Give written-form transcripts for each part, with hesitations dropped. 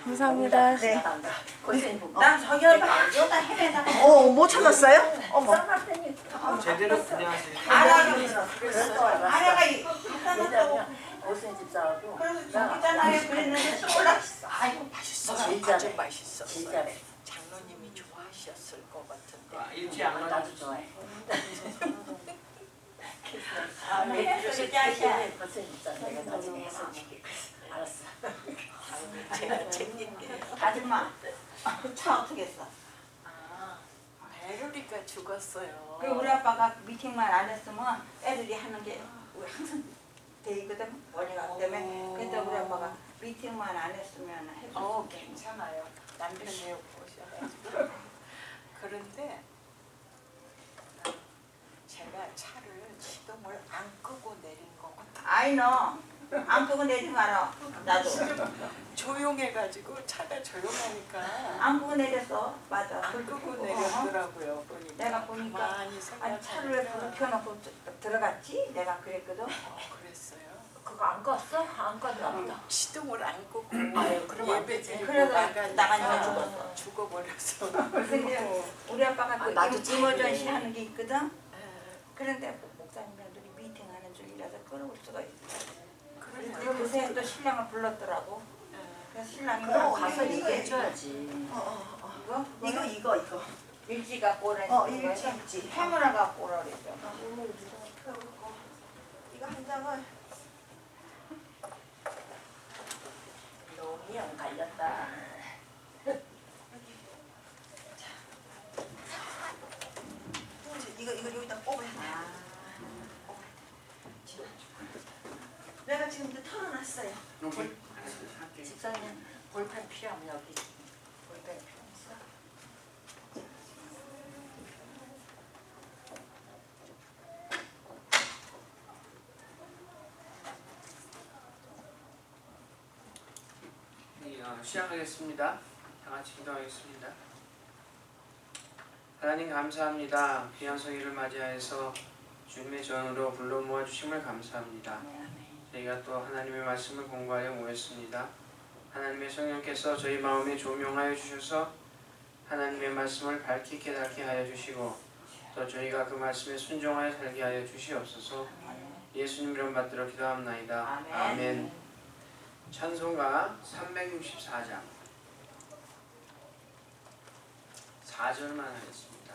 감사합니다. 네. 난 저기다 저다 헤매다. 못 찾았어요? 어머. 제대로 분양하세요. 아내가 갖다 놨다고. 고생 집사하고. 그래서 저기잖아요 그랬는데 또 올라. 아이고 맛있어. 제일 아주 잘해. 맛있어. 제일 잘해. 장로님이 좋아하셨을 것 같은데. 일찍 안 나도 가도 좋아해. 그렇게 짜시야. 고생 집사 내가 나중에 해서 줄게. 알았어. 제가 재밌게. 아줌마 차 어떻게 했어? 아, 베르리가 죽었어요. 그 우리 아빠가 미팅만 안 했으면 애들이 하는 게 우리 항상 돼 있거든 원이가 때문에. 그래서 우리 아빠가 미팅만 안 했으면 해줬을 때. 괜찮아요. 남편이 오셔가지고. 그런데 제가 차를 시동을 안 끄고 내린 거 같아요. 아이 너안 끄고 내린 거 알아. 나도 조용해가지고 차가 조용하니까 안 끄고 내렸어. 맞아. 안 끄고 내렸더라고요. 보니까. 내가 보니까 많이 아니 차를 왜 불을 켜놓고 들어갔지? 내가 그랬거든. 그랬어요. 그거 안 껐어? 안 껐나 보다. 시동을 안 끄고 아유, 그럼 안 예배 되지. 드리고 그래서 나가니까 나가니까 죽었어. 죽어버렸어. 그래서 이제 우리 아빠가 그 나도 이머전시 하는 게 있거든. 그런데 목사님들이 미팅하는 중이라서 끌어올 수가 있어. 그러면 그새 또 신랑을 불렀더라고. 그래서 신랑이 그럼 가서 가서 얘기해줘야지. 이거 이거. 일지 갖고 오라 일지. 해물을 갖고 오라 그랬죠. 이거 한 장을. 놈이 안 갈렸다. 이거 여기다 꼽아야 돼. 내가 지금 이제 털어놨어요. 여기 할게. 집사님 볼펜 필요하면 여기 볼펜 필요 있어? 시작하겠습니다. 다 같이 기도하겠습니다. 하나님 감사합니다. 귀한 성일을 맞이하여서 주님의 전으로 불러 모아주심을 감사합니다. 저희가 또 하나님의 말씀을 공부하려 모였습니다. 하나님의 성령께서 저희 마음에 조명하여 주셔서 하나님의 말씀을 밝히 깨닫게 하여 주시고 또 저희가 그 말씀에 순종하여 살게 하여 주시옵소서. 예수님 이름 받들어 기도합나이다. 아멘. 찬송가 364장 4절만 하겠습니다.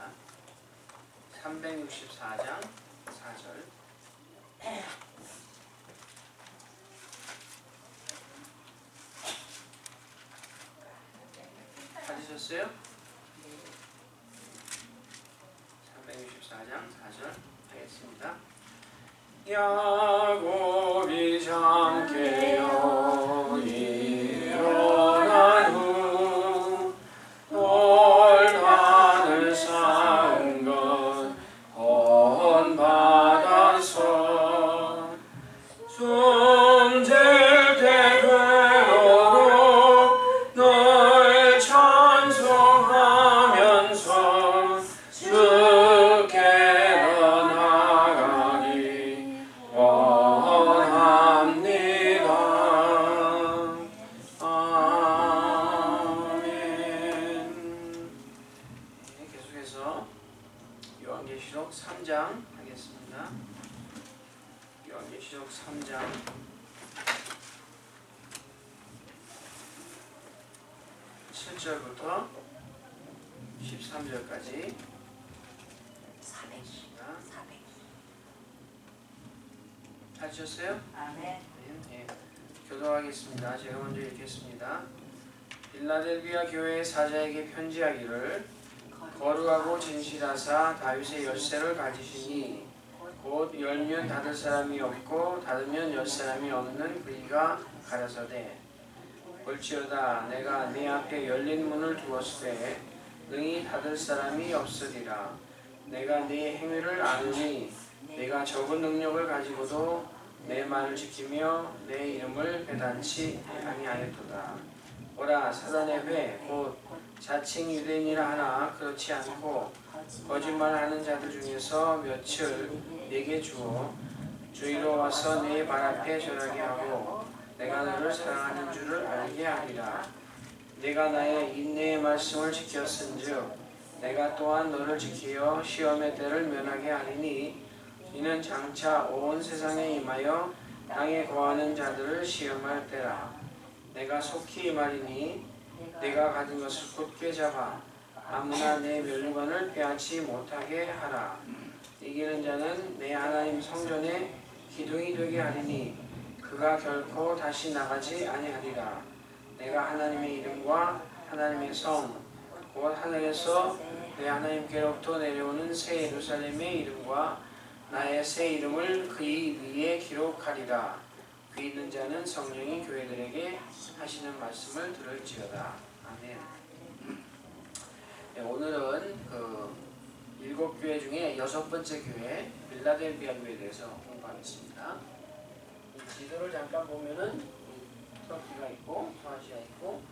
364장 4절. 찾으셨어요? 364장 4절 하겠습니다. 야곱이 잠깨어 일어난 후 돌단을 쌓은 것 헌받아서 숨질 때 되도록 널 찬송하면서 주께 더 나아가기 원합니다. 아멘. 네, 계속해서 요한계시록 3장 하겠습니다. 요한계시록 3장 7절부터 13절까지 400. 찾으셨어요? 아멘. 네, 교도하겠습니다. 제가 먼저 읽겠습니다. 빌라델비아 교회의 사자에게 편지하기를 거룩하고 진실하사 다윗의 열쇠를 가지시니 곧 열면 닫을 사람이 없고 닫으면 열 사람이 없는 그이가 가라사대 볼지어다 내가 네 앞에 열린 문을 두었을 때 능히 닫을 사람이 없으리라. 내가 네 행위를 아느니 내가 적은 능력을 가지고도 내 말을 지키며 내 이름을 배단치 아니하였도다. 오라 사단의 회 곧 자칭 유대인이라 하나 그렇지 않고 거짓말하는 자들 중에서 며칠 내게 주어 주의로 와서 내 발 앞에 절하게 하고 내가 너를 사랑하는 줄을 알게 하리라. 내가 나의 인내의 말씀을 지켰은즉 내가 또한 너를 지키어 시험의 때를 면하게 하리니 이는 장차 온 세상에 임하여 땅에 거하는 자들을 시험할 때라. 내가 속히 말이니 내가 가진 것을 굳게 잡아 아무나 내 멸관을 빼앗지 못하게 하라. 이기는 자는 내 하나님 성전에 기둥이 되게 하리니 그가 결코 다시 나가지 아니하리라. 내가 하나님의 이름과 하나님의 성 곧 하늘에서 내 하나님께로부터 내려오는 새 예루살렘의 이름과 나의 새 이름을 그의 위에 기록하리라. 그 있는 자는 성령이 교회들에게 하시는 말씀을 들을지어다. 아멘. 네, 오늘은 그 7교회 중에 6번째 교회 빌라델비아 교회에 대해서 공부하겠습니다. 이 지도를 잠깐 보면은 터키가 있고 소아시아 있고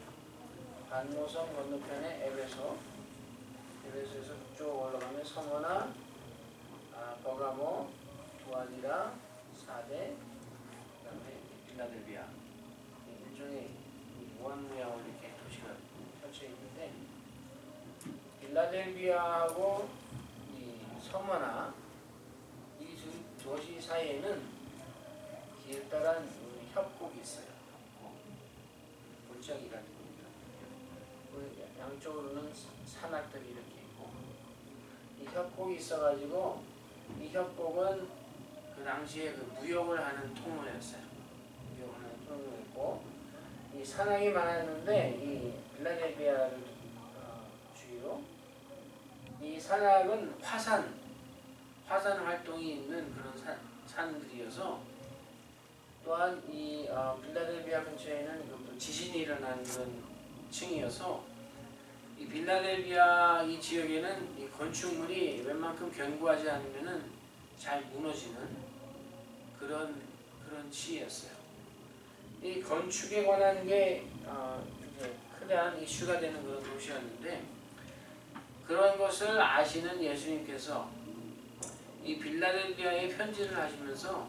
반모섬 건너편에 에베소에서 쭉 올라가면 서머나, 버가모, 두아디라, 사데, 그다음에 빌라델비아 일종의 무한 모양으로 이렇게 도시가 펼쳐 있는데 빌라델비아하고 이 서머나 이 두 도시 사이에는 길다란 협곡이 있어요. 골짜기라는 겁니다. 양쪽으로는 산악들이 이렇게 있고 이 협곡이 있어가지고 이 협곡은 그 당시에 그 무역을 하는 통로였어요. 무역을 하는 통로였고 이 산악이 많았는데 이 빌라델비아를 주위로 이 산악은 화산 활동이 있는 그런 산들이어서 또한 이 빌라델비아 근처에는 또 지진이 일어나는 그런 층이어서 이 빌라델비아 이 지역에는 이 건축물이 웬만큼 견고하지 않으면은 잘 무너지는 그런 시였어요. 이 건축에 관한 게 이제 크다란 이슈가 되는 그런 도시였는데 그런 것을 아시는 예수님께서 이 빌라델비아에 편지를 하시면서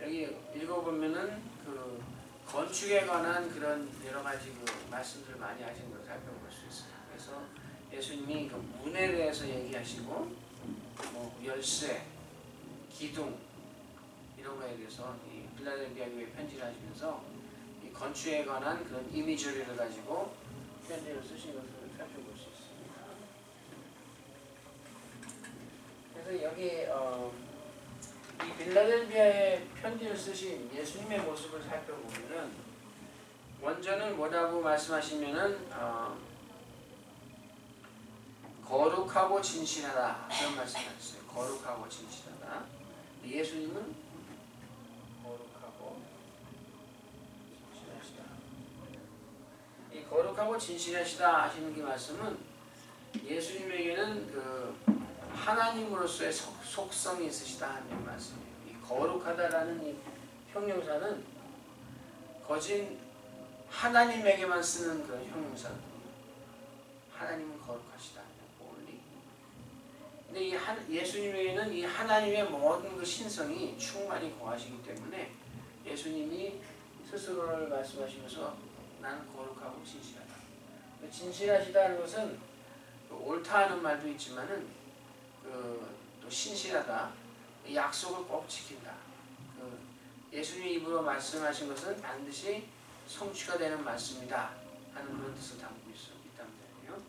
여기 읽어보면은 그 건축에 관한 그런 여러 가지 그 말씀들을 많이 하신 걸 살펴볼 수 있어요. 그래서 예수님이 그 문에 대해서 얘기하시고 뭐 열쇠, 기둥 이런 거에 대해서 이 빌라델비아 교회 편지를 하시면서 이 건축에 관한 그런 이미지를 가지고 편지를 쓰신 것을 살펴볼 수 있습니다. 그래서 여기 이 빌라델비아에 편지를 쓰신 예수님의 모습을 살펴보면은 먼저는 뭐라고 말씀하시면은 거룩하고 진실하다 그런 말씀하셨어요. 거룩하고 진실하다. 예수님은 거룩하고 진실하시다. 이 거룩하고 진실하시다 하시는 그 말씀은 예수님에게는 그 하나님으로서의 속성이 있으시다 하는 말씀이에요. 이 거룩하다라는 이 형용사는 거진 하나님에게만 쓰는 그런 형용사거든요. 하나님은 거룩하시다. only. 근데 이 예수님에게는 이 하나님의 모든 그 신성이 충만히 거하시기 때문에 예수님이 스스로를 말씀하시면서 나는 거룩하고 진실하다. 진실하시다는 것은 옳다 하는 말도 있지만은 또 신실하다, 약속을 꼭 지킨다. 예수님의 입으로 말씀하신 것은 반드시 성취가 되는 말씀이다 하는 그런 뜻을 담고 있단 말이에요.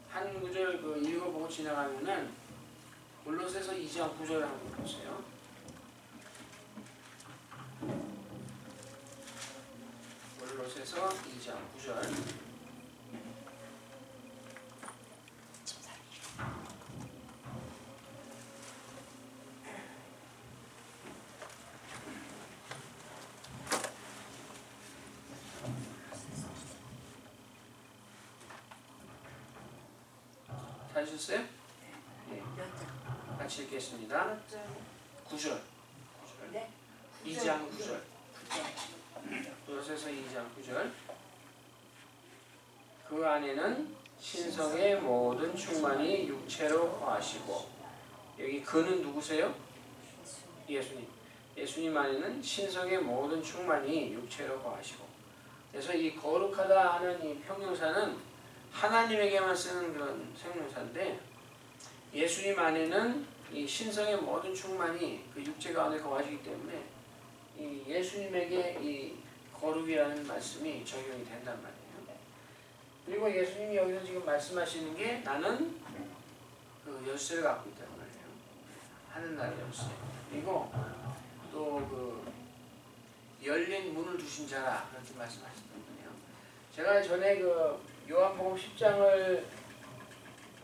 한 구절 읽어보고 지나가면은 골로새서 2장 9절을 한번 보세요. 골로새서 2장 9절. 찾으셨어요? 네. 같이 읽겠습니다. 9절. 네? 2장 9절. 골로새서 2장 9절. 그 안에는 신성의 모든 충만이 육체로 거하시고, 여기 그는 누구세요? 예수님. 예수님 안에는 신성의 모든 충만이 육체로 거하시고, 그래서 이 거룩하다 하는 이 평명사는 하나님에게만 쓰는 그런 생명사인데 예수님 안에는 이 신성의 모든 충만이 그 육체 가운데 거하시기 때문에 이 예수님에게 이 거룩이라는 말씀이 적용이 된단 말이에요. 그리고 예수님이 여기서 지금 말씀하시는 게 나는 그 열쇠를 갖고 있단 말이에요. 하늘나라의 열쇠. 그리고 또 그 열린 문을 두신 자라 그렇게 말씀하셨단 말이에요. 제가 전에 그 요한복음 10장을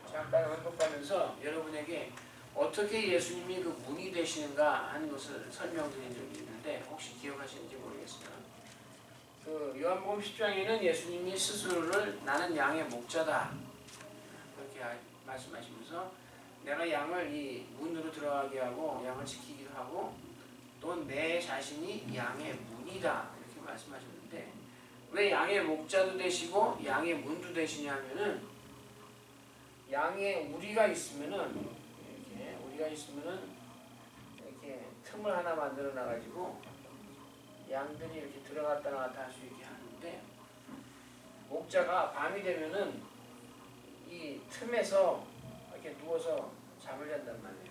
잠깐 언급하면서 여러분에게 어떻게 예수님이 그 문이 되시는가 하는 것을 설명드린 적이 있는데 혹시 기억하시는지 모르겠습니다. 그 요한복음 10장에는 예수님이 스스로를 나는 양의 목자다 그렇게 말씀하시면서 내가 양을 이 문으로 들어가게 하고 양을 지키기도 하고 또 내 자신이 양의 문이다 이렇게 말씀하셨는데 왜 양의 목자도 되시고 양의 문도 되시냐면은 양의 우리가 있으면은 이렇게 틈을 하나 만들어 놔가지고 양들이 이렇게 들어갔다 나갔다 할 수 있게 하는데 목자가 밤이 되면은 이 틈에서 이렇게 누워서 잠을 잔단 말이에요.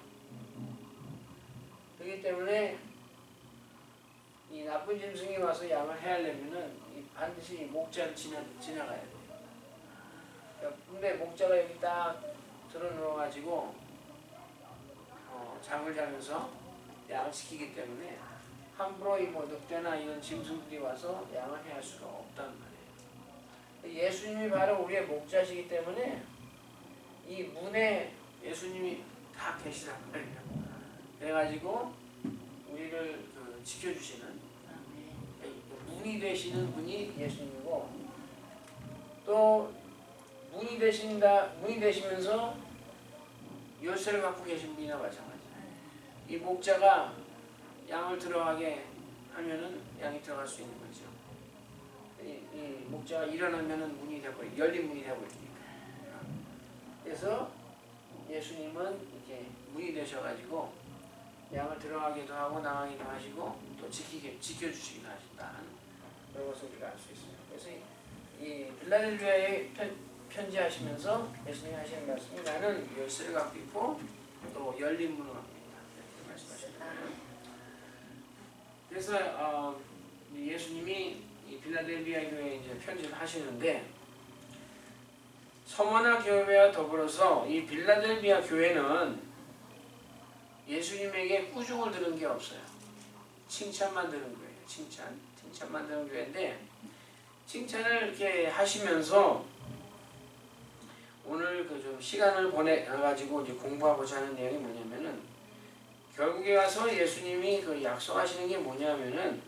그렇기 때문에 이 나쁜 짐승이 와서 양을 해하려면은 반드시 목자를 지나가야 돼요. 근데 목자가 여기 딱 들어 누워가지고 잠을 자면서 양을 지키기 때문에 함부로 뭐 늑대나 이런 짐승들이 와서 양을 해할 수가 없단 말이에요. 예수님이 바로 우리의 목자시기 때문에 이 문에 예수님이 다 계시단 말이에요. 그래가지고 우리를 그 지켜주시는 문이 되시는 분이 예수님이고 또 문이 되시면서 열쇠를 갖고 계신 분이나 마찬가지예요. 이 목자가 양을 들어가게 하면은 양이 들어갈 수 있는 거죠. 이 목자가 일어나면은 문이 되고 열린 문이 되고 있으니까. 그래서 예수님은 이렇게 문이 되셔가지고 양을 들어가기도 하고 나가기도 하시고 또 지켜주시기도 하신다는 그런 것을 우리가 알 수 있어요. 그래서 이 빌라델비아에 편지하시면서 예수님이 하시는 말씀이 나는 열쇠를 갖고 있고 또 열린 문을 갖고 있다 이렇게 말씀하셨거든요. 그래서 예수님이 이 빌라델비아 교회에 이제 편지를 하시는데 서머나 교회와 더불어서 이 빌라델비아 교회는 예수님에게 꾸중을 들은 게 없어요. 칭찬만 들은 거예요. 칭찬만 들은 교회인데 칭찬을 이렇게 하시면서 오늘 그 좀 시간을 보내가지고 이제 공부하고자 하는 내용이 뭐냐면은 결국에 와서 예수님이 그 약속하시는 게 뭐냐면은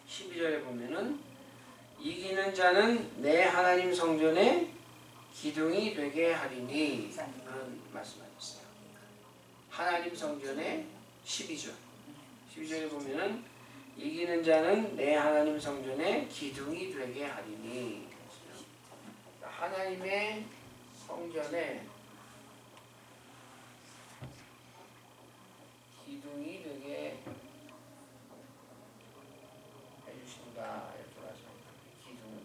12절에 보면은 이기는 자는 내 하나님 성전에 기둥이 되게 하리니 그런 말씀하셨어요. 하나님 성전에 12절에 보면은 이기는 자는 내 하나님 성전에 기둥이 되게 하리니 하나님의 성전에 기둥이 되게 해주신다 이렇게 말씀합니다. 기둥.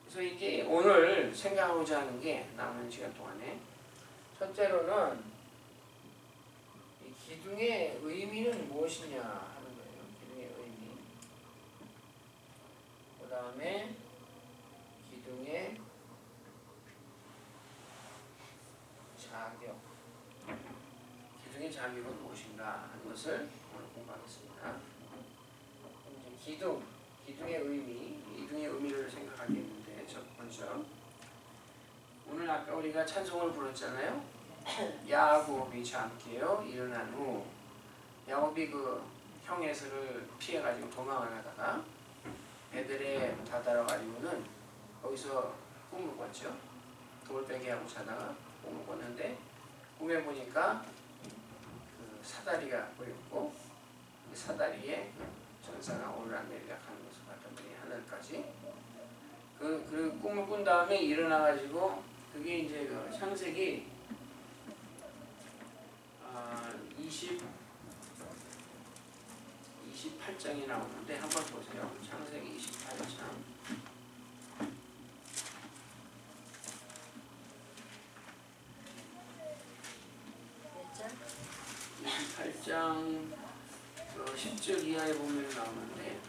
그래서 이제 오늘 생각하고자 하는 게 남은 시간 동안에 첫째로는 이 기둥의 의미는 무엇이냐 하는 거예요. 기둥의 의미. 그 다음에 기둥의 자격. 기둥의 자격은 무엇인가 하는 것을 오늘 공부하겠습니다. 이제 기둥의 의미를 생각하겠는데 첫 번째 오늘 아까 우리가 찬송을 불렀잖아요. 야곱이 잠깨어 일어난 후 야곱이 그 형 에서를 피해가지고 도망을 하다가 베들에 다다라가지고는 거기서 꿈을 꿨죠. 돌베개하고 자다가 꿈을 꿨는데 꿈에 보니까 그 사다리가 보였고 그 사다리에 전사가 오르락내리락 하는 것을 봤단 말이에요. 하늘까지. 그 꿈을 꾼 다음에 일어나가지고 그게 이제 그 창세기 20 28장이 나오는데 한번 보세요. 창세기 28장. 몇 장? 28장 10절 이하에 보면 나오는데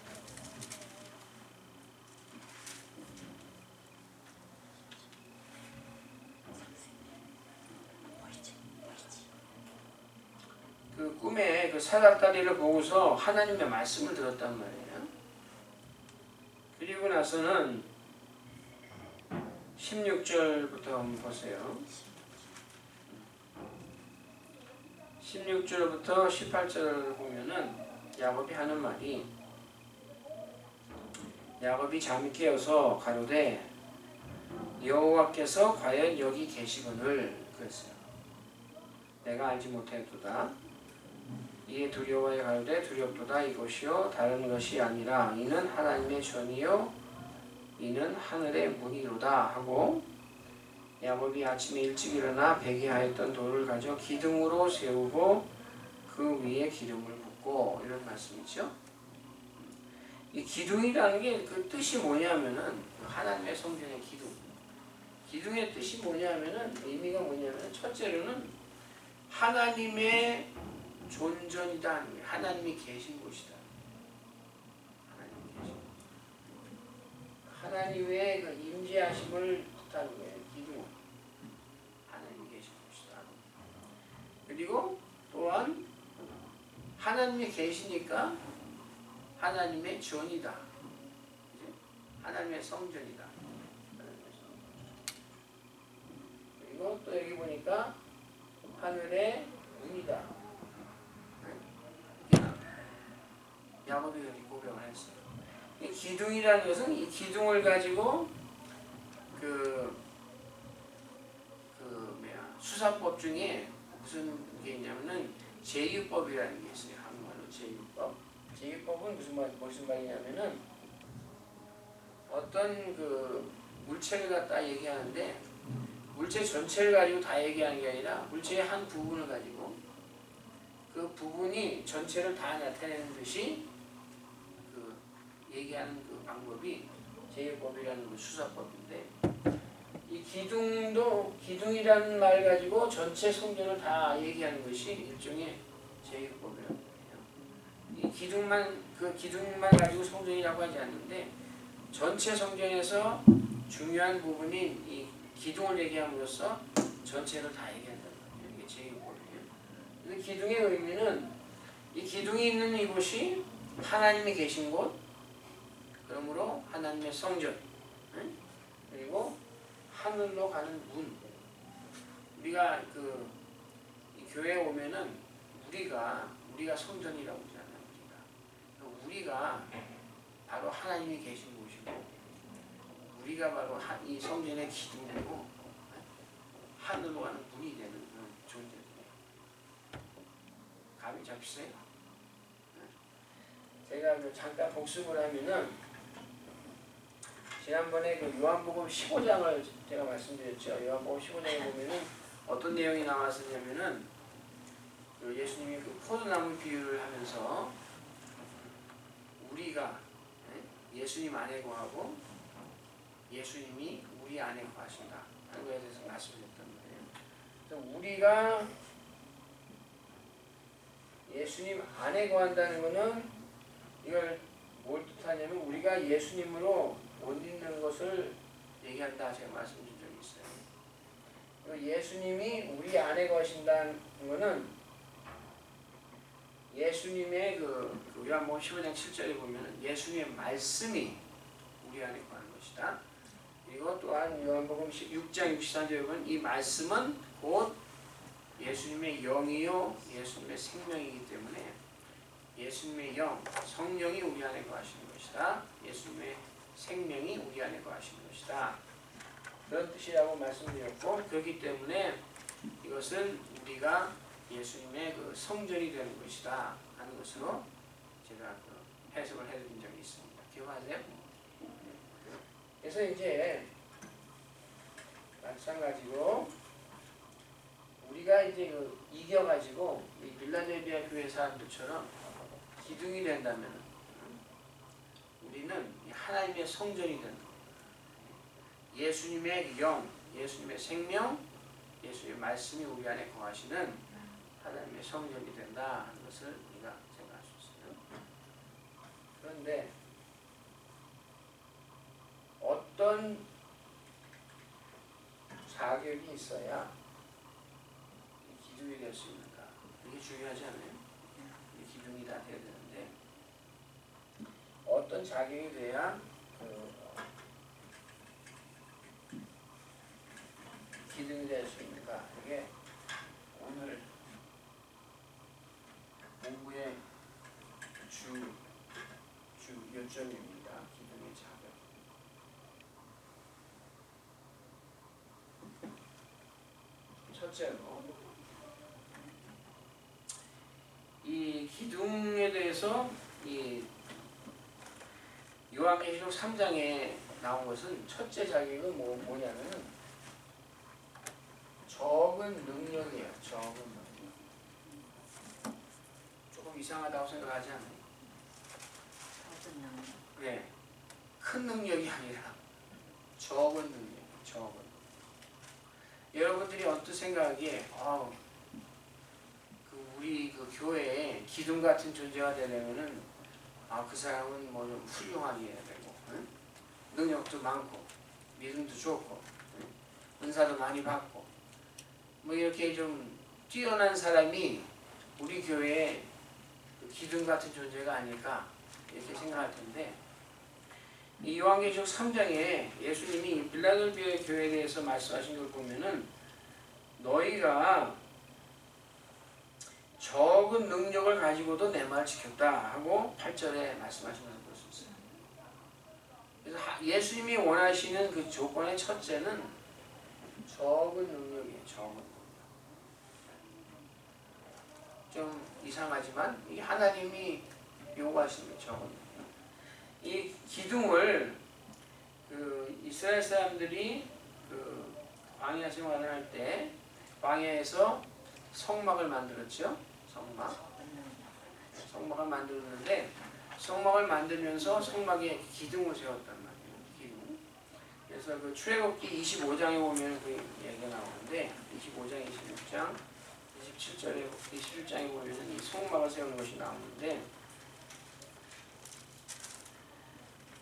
그 꿈에 그 사닥다리를 보고서 하나님의 말씀을 들었단 말이에요. 그리고 나서는 16절부터 한번 보세요. 16절부터 18절을 보면은 야곱이 하는 말이, 야곱이 잠이 깨어서 가로되 여호와께서 과연 여기 계시거늘 그랬어요. 내가 알지 못했도다. 이에 두려워해 가로되 두렵도다. 이것이요 다른 것이 아니라 이는 하나님의 전이요 이는 하늘의 문이로다 하고, 야곱이 아침에 일찍 일어나 배기하였던 돌을 가져 기둥으로 세우고 그 위에 기름을 붓고, 이런 말씀이죠. 이 기둥이라는 게 그 뜻이 뭐냐면은 하나님의 성전의 기둥. 기둥의 뜻이 뭐냐면은, 의미가 뭐냐면, 첫째로는 하나님의 존전이다. 하나님이 계신 곳이다. 하나님이 계신 곳. 하나님의 그 임재하심을 뜻하는 거예요. 기둥. 하나님이 계신 곳이다. 그리고 또한 하나님이 계시니까 하나님의 전이다. 하나님의 성전이다. 그리고 또 여기 보니까 하늘의 문이다. 야곱이 여기 고백을 했어요. 이 기둥이라는 것은 이 기둥을 가지고 수사법 중에 무슨 게 있냐면은 제유법이라는 게 있어요. 한국말로 제유법. 제유법은 무슨 말이냐면은 어떤 그 물체를 갖다 얘기하는데 물체 전체를 가지고 다 얘기하는 게 아니라 물체의 한 부분을 가지고 그 부분이 전체를 다 나타내는 듯이 그 얘기하는 그 방법이 제유법이라는 그 수사법인데, 이 기둥이라는 말 가지고 전체 성전을 다 얘기하는 것이 일종의 제유법이라고 해요. 이 기둥만 가지고 성전이라고 하지 않는데 전체 성전에서 중요한 부분인 이 기둥을 얘기함으로써 전체를 다 얘기한다는 거예요. 이게 제유법이에요. 기둥의 의미는 이 기둥이 있는 이곳이 하나님이 계신 곳, 그러므로 하나님의 성전, 그리고 하늘로 가는 문. 우리가 이 교회에 오면은 우리가 성전이라고 하잖아요. 우리가 바로 하나님이 계신 곳이고, 우리가 바로 이 성전의 기둥이고 하늘로 가는 문이 되는 그런 존재들이에요. 감이 잡히세요? 제가 잠깐 복습을 하면은, 지난번에 요한복음 15장을 제가 말씀드렸죠. 요한복음 15장에 보면은 어떤 내용이 나왔었냐면은 예수님이 포도나무 비유를 하면서 우리가 예수님 안에 거하고 예수님이 우리 안에 거하신다 하는 것에 대해서 말씀드렸단 말이에요. 그래서 우리가 예수님 안에 거한다는 것은 이걸 뭘 뜻하냐면 우리가 예수님으로 못 있는 것을 얘기한다 제가 말씀드린 적이 있어요. 예수님이 우리 안에 거하신다는 것은 예수님의 요한복음 15장 7절에 보면 예수님의 말씀이 우리 안에 거하는 것이다. 그리고 또한 요한복음 6장 63절에 보면 이 말씀은 곧 예수님의 영이요 예수님의 생명이기 때문에 예수님의 영, 성령이 우리 안에 거하시는 것이다. 예수님의 생명이 우리 안에 거하시는 것이다. 그런 뜻이라고 말씀드렸고, 그렇기 때문에 이것은 우리가 예수님의 성전이 되는 것이다 하는 것으로 제가 해석을 해드린 적이 있습니다. 기억하세요? 그래서 이제 마찬가지로 우리가 이제 이겨가지고 이 빌라델비아 교회 사람들처럼 기둥이 된다면 우리는 하나님의 성전이 된다. 예수님의 영, 예수님의 생명, 예수님의 말씀이 우리 안에 거하시는 하나님의 성전이 된다 하는 것을 우리가 생각할 수 있어요. 그런데 어떤 자격이 있어야 이 기둥이 될 수 있는가? 이게 중요하지 않아요? 이 기둥이 다 돼야 되는데 어떤 자격이 돼야 기둥이 될 수 있는가? 이게 오늘 공부의 주 요점입니다. 기둥의 자격. 첫째로 이 기둥에 대해서 이 요한계시록 3장에 나온 것은 첫째 자격은 뭐냐면은 적은 능력이에요. 적은 능력. 조금 이상하다고 생각하지 않아요? 네, 큰 능력이 아니라 적은 능력, 적은. 여러분들이 어떤 생각하기에 우리 그 교회에 기둥 같은 존재가 되려면은 그 사람은 뭐 좀 훌륭하게 해야 되고, 응? 능력도 많고, 믿음도 좋고, 응? 은사도 많이 받고, 뭐 이렇게 좀 뛰어난 사람이 우리 교회에 그 기둥 같은 존재가 아닐까 이렇게 생각할 텐데, 이 요한계시록 3장에 예수님이 빌라델비아 교회에 대해서 말씀하신 걸 보면은 너희가 적은 능력을 가지고도 내 말 지켰다 하고 8절에 말씀하신 것을 볼 수 있어요. 그래서 예수님이 원하시는 그 조건의 첫째는 적은 능력이에요. 적은 능력. 좀 이상하지만 이게 하나님이 요구하시는 적은 능력. 이 기둥을 이스라엘 사람들이 광야 생활을 할 때 광야에서 성막을 만들었죠. 성막을 만들었는데 성막을 만들면서 성막에 기둥을 세웠단 말이에요. 기둥. 그래서 그 출애굽기 25장에 보면 그 얘기가 나오는데 25장, 26장, 27장에 보면 이 성막을 세우는 것이 나오는데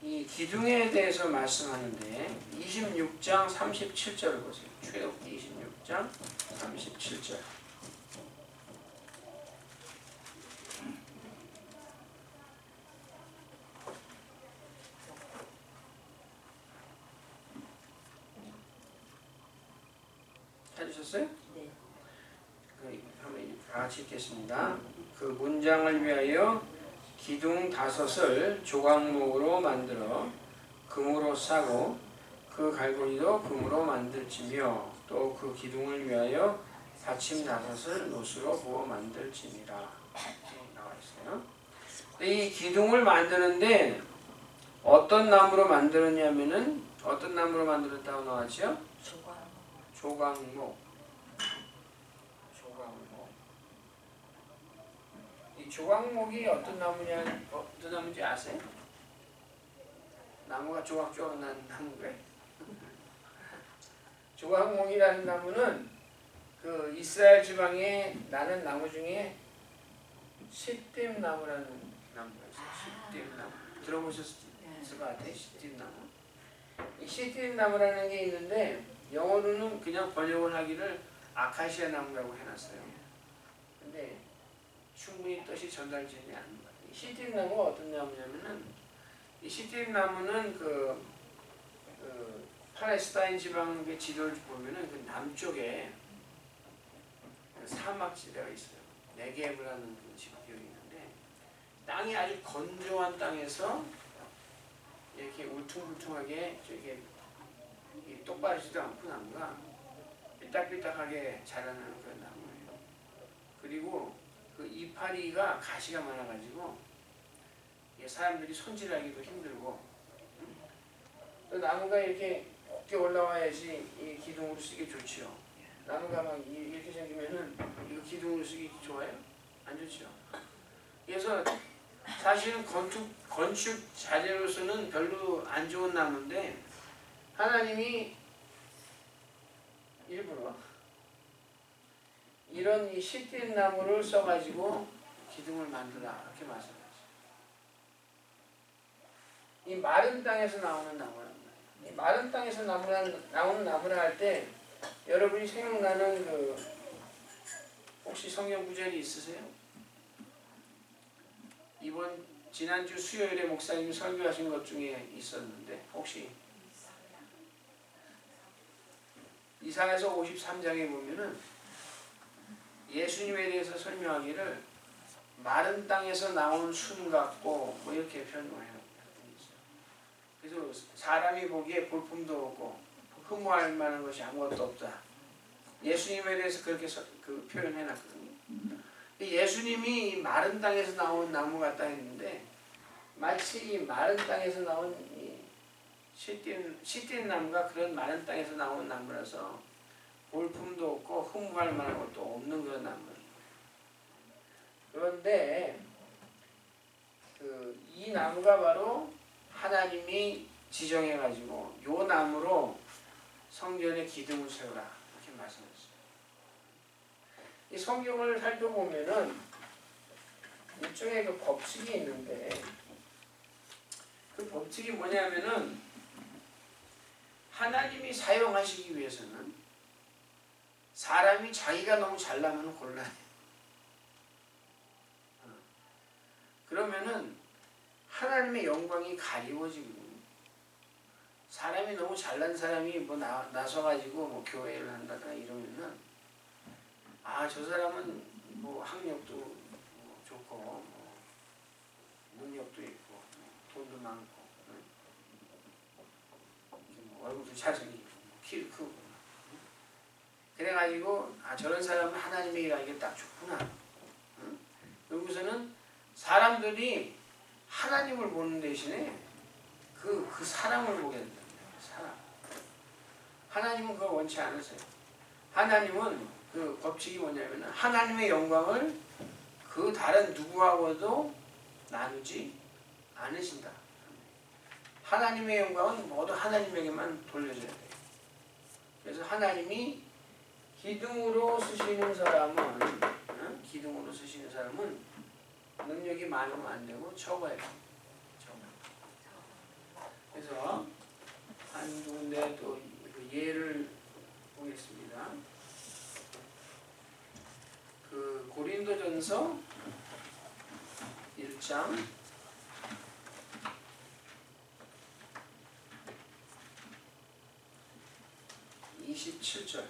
이 기둥에 대해서 말씀하는데 26장 37절을 보세요. 출애굽기 26장 37절. 찾으셨어요? 네. 한번 다 같이 읽겠습니다. 그 문장을 위하여 기둥 5을 조각목으로 만들어 금으로 싸고 그 갈고리도 금으로 만들지며 또 그 기둥을 위하여 받침 5을 노수로 부어 만들지니라. 나와 있어요. 이 기둥을 만드는데 어떤 나무로 만들었냐면은 어떤 나무로 만들었다고 나왔죠? 조각목. 이 조각목이 어떤 나무인지 아세요? 나무가 조각조각 난 나무인데 조각목이라는 나무는 그 이스라엘 지방에 나는 나무 중에 시띠임나무라는 나무가 있어요. 시띠임나무. 들어보셨을 것 같아요. 시띠임나무. 이 시띠임나무라는 게 있는데 영어로는 그냥 번역을 하기를 아카시아 나무라고 해놨어요. 근데 충분히 뜻이 전달되지 않는 것 같아요. 이 시띠임나무가 어떤 나무냐면은 이 시띠임나무는 그 팔레스타인 지방의 지도를 보면은 그 남쪽에 사막 지대가 있어요. 네게브라는 그 지역이 있는데 땅이 아주 건조한 땅에서 이렇게 울퉁불퉁하게 저게 똑바르지도 않고 나무가 삐딱삐딱하게 자라는 그런 나무예요. 그리고 그 이파리가 가시가 많아가지고 사람들이 손질하기도 힘들고 또 나무가 이렇게 높게 올라와야지 이 기둥으로 쓰기 좋지요. 나무가 막 이렇게 생기면은 이거 기둥으로 쓰기 좋아요? 안 좋죠. 그래서 사실은 건축 자재로서는 별로 안 좋은 나무인데 하나님이 일부러 이런 이 시띠 나무를 써가지고 기둥을 만들라 이렇게 말씀하셨어요. 이 마른 땅에서 나오는 나무랍니다. 이 마른 땅에서 나오는 나무라 할 때 여러분이 생각나는 그 혹시 성경 구절이 있으세요? 지난주 수요일에 목사님이 설교하신 것 중에 있었는데 혹시 이사야서 53장에 보면은 예수님에 대해서 설명하기를 마른 땅에서 나온 순 같고 뭐 이렇게 표현을 해요. 그래서 사람이 보기에 볼품도 없고 흠모할 만한 것이 아무것도 없다. 예수님에 대해서 그렇게 그 표현해놨거든요. 예수님이 마른 땅에서 나온 나무 같다 했는데 마치 이 마른 땅에서 나온 이 시띠 나무가 그런 마른 땅에서 나온 나무라서 볼품도 없고 흠모할 만한 것도 없는 그런 나무예요. 그런데 이 나무가 바로 하나님이 지정해가지고 요 나무로 성전에 기둥을 세우라 이렇게 말씀하셨어요. 이 성경을 살펴보면은 일종의 그 법칙이 있는데 그 법칙이 뭐냐면은 하나님이 사용하시기 위해서는 사람이 자기가 너무 잘나면 곤란해요. 그러면은 하나님의 영광이 가리워지거든요. 사람이 너무 잘난 사람이 뭐 나서가지고 뭐 교회를 한다거나 이러면은 저 사람은 뭐 학력도 뭐 좋고 뭐 능력도 있고 돈도 많고 뭐 얼굴도 잘생기고 키도 크고 그래가지고 저런 사람은 하나님의 일하기에 딱 좋구나. 여기서는 사람들이 하나님을 보는 대신에 그 사람을 보게 된다. 사람. 하나님은 그걸 원치 않으세요. 하나님은 그 법칙이 뭐냐면 하나님의 영광을 그 다른 누구하고도 나누지 않으신다. 하나님의 영광은 모두 하나님에게만 돌려줘야 돼요. 그래서 하나님이 기둥으로 쓰시는 사람은 능력이 많으면 안 되고 적어야 돼요. 그래서 한 군데 또 예를 보겠습니다. 그 고린도전서 1장 27절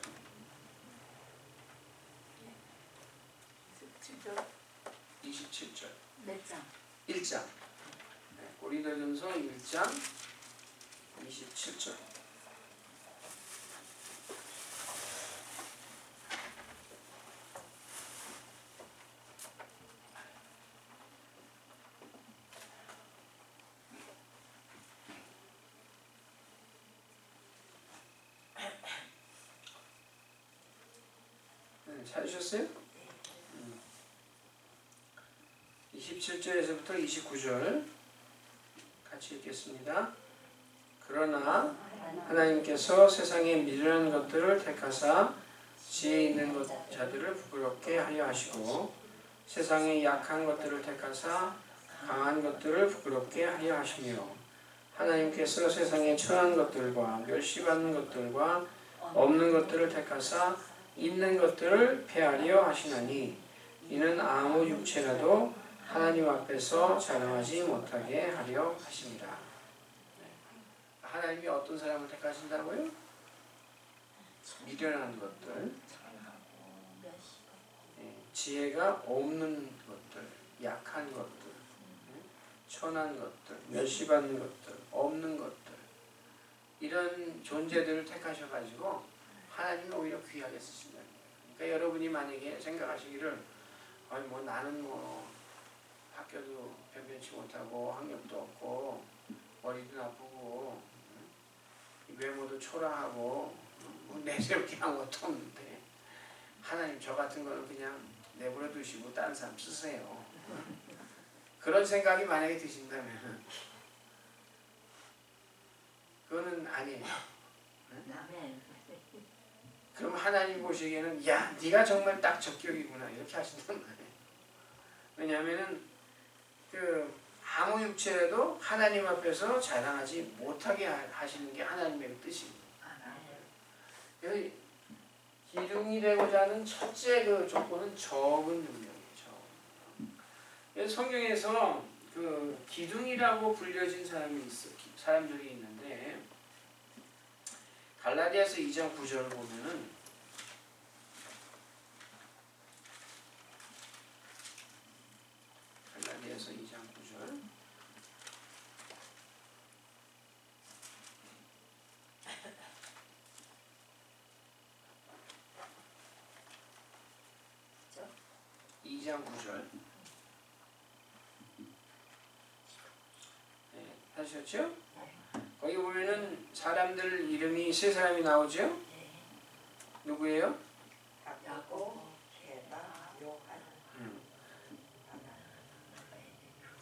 27절 몇 장? 1장 고린도전서 1장 27절 찾으셨어요? 27절에서부터 29절 같이 읽겠습니다. 그러나 하나님께서 세상에 미련한 것들을 택하사 지혜 있는 자들을 부끄럽게 하려 하시고 세상에 약한 것들을 택하사 강한 것들을 부끄럽게 하려 하시며 하나님께서 세상에 처한 것들과 멸시받는 것들과 없는 것들을 택하사 있는 것들을 폐하려 하시나니 이는 아무 육체라도 하나님 앞에서 자랑하지 못하게 하려 하십니다. 하나님이 어떤 사람을 택하신다고요? 미련한 것들, 지혜가 없는 것들, 약한 것들, 천한 것들, 멸시받는 것들, 없는 것들 이런 존재들을 택하셔가지고 하나님이 오히려 귀하게 쓰신다는 거예요. 그러니까 여러분이 만약에 생각하시기를 뭐 나는 뭐 학교도 변변치 못하고 학력도 없고 머리도 나쁘고 외모도 초라하고 내세우게 한 것도 없는데 하나님 저 같은 거는 그냥 내버려 두시고 다른 사람 쓰세요. 그런 생각이 만약에 드신다면 그거는 아니에요. 아멘. 그럼 하나님 보시기에는 야 네가 정말 딱 적격이구나 이렇게 하신단 말이에요. 왜냐하면은 그 아무 육체라도 하나님 앞에서 자랑하지 못하게 하시는 게 하나님의 뜻입니다. 그래서 기둥이 되고자 하는 첫째 그 조건은 적은 능력이죠. 그래서 성경에서 그 기둥이라고 불려진 사람들이 있는데 갈라디아서 2장 9절을 보면은 갈라디아서 2장 9절 네, 하셨죠? 거기 보면은 사람들 이름이 세 사람이 나오죠? 누구예요? 야곱, 게다, 요한.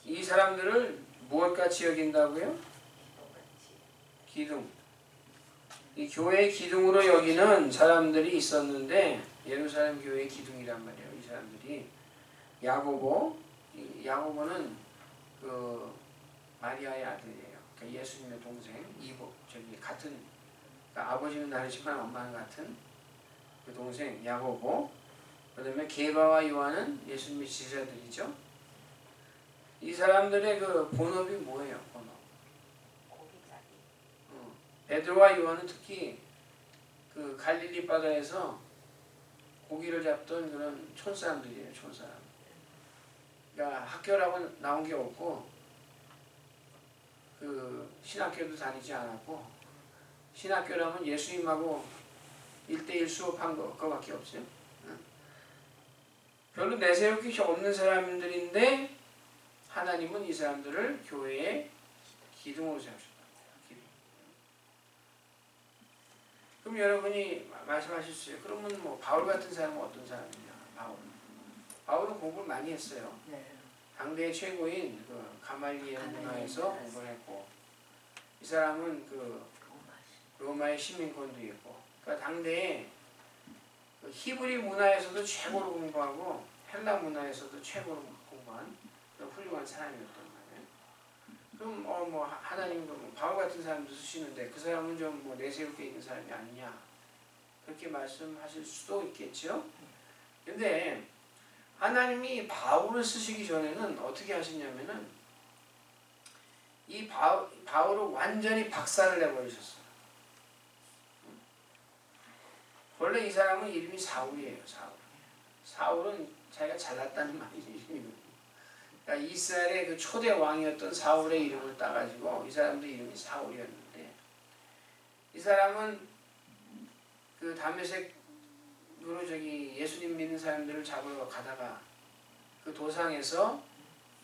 이 사람들을 무엇같이 여긴다고요? 기둥. 이 교회의 기둥으로 여기는 사람들이 있었는데 예루살렘 교회의 기둥이란 말이에요. 이 사람들이 야고보는 그 마리아의 아들이에요. 그러니까 예수님의 동생, 같은 그러니까 아버지는 다르지만 엄마는 같은 그 동생 야고보. 그다음에 게바와 요한은 예수님의 지자들이죠. 이 사람들의 그 본업이 뭐예요? 본업. 베드로와 요한은 특히 그 갈릴리 바다에서 고기를 잡던 그런 촌사람들이에요. 촌사람. 그러니까 학교라고 나온 게 없고 그 신학교도 다니지 않았고 신학교라면 예수님하고 1대1 수업한 거밖에 없어요. 별로 내세울 게 없는 사람들인데 하나님은 이 사람들을 교회의 기둥으로 세우셨다. 그럼 여러분이 말씀하실 수 있어요. 그러면 뭐 바울 같은 사람은 어떤 사람이냐? 바울은 공부를 많이 했어요. 네. 당대의 최고인 그 가말리엘 문화에서 공부를 했고 이 사람은 그 로마의 시민권도 있고 그러니까 당대에 그 히브리 문화에서도 최고로 공부하고 헬라 문화에서도 최고로 공부한 그런 훌륭한 사람이었단 말이에요. 그럼 뭐 하나님도 뭐 바울 같은 사람도 쓰시는데 그 사람은 좀 뭐 내세울 게 있는 사람이 아니냐 그렇게 말씀하실 수도 있겠죠. 근데 하나님이 바울을 쓰시기 전에는 어떻게 하시냐면은 이 바울을 완전히 박살을 내버리셨어요. 원래 이 사람은 이름이 사울이에요. 사울은 자기가 잘났다는 말이 이름이거든요. 그러니까 이스라엘의 그 초대 왕이었던 사울의 이름을 따가지고 이 사람도 이름이 사울이었는데 이 사람은 그 다메섹으로 예수님 믿는 사람들을 잡으러 가다가 그 도상에서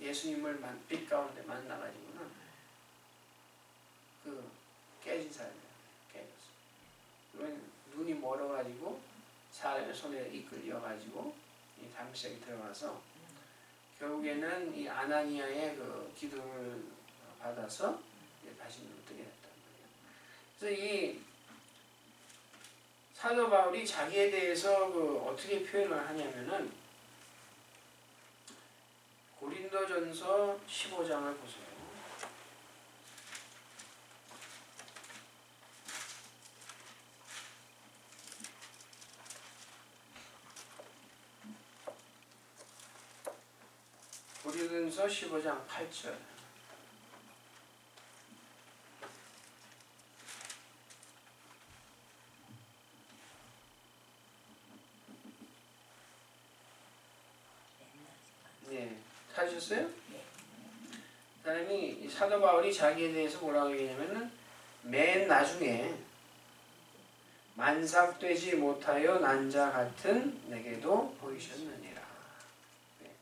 예수님을 빛 가운데 만나가지고는 그 깨진 사람이에요. 깨졌어요. 눈이 멀어가지고 사람의 손에 이끌려가지고 이 다메섹에 들어가서 결국에는 이 아나니아의 그 기도를 받아서 다시 눈을 뜨게 됐단 말이에요. 그래서 이 사도 바울이 자기에 대해서 그 어떻게 표현을 하냐면은 고린도전서 15장을 보세요. 고린도전서 15장 8절. 네, 찾으셨어요? 사람이 사도 바울이 자기에 대해서 뭐라고 얘기하냐면은 맨 나중에 만삭되지 못하여 난 자 같은 내게도 보이셨느니라. 네.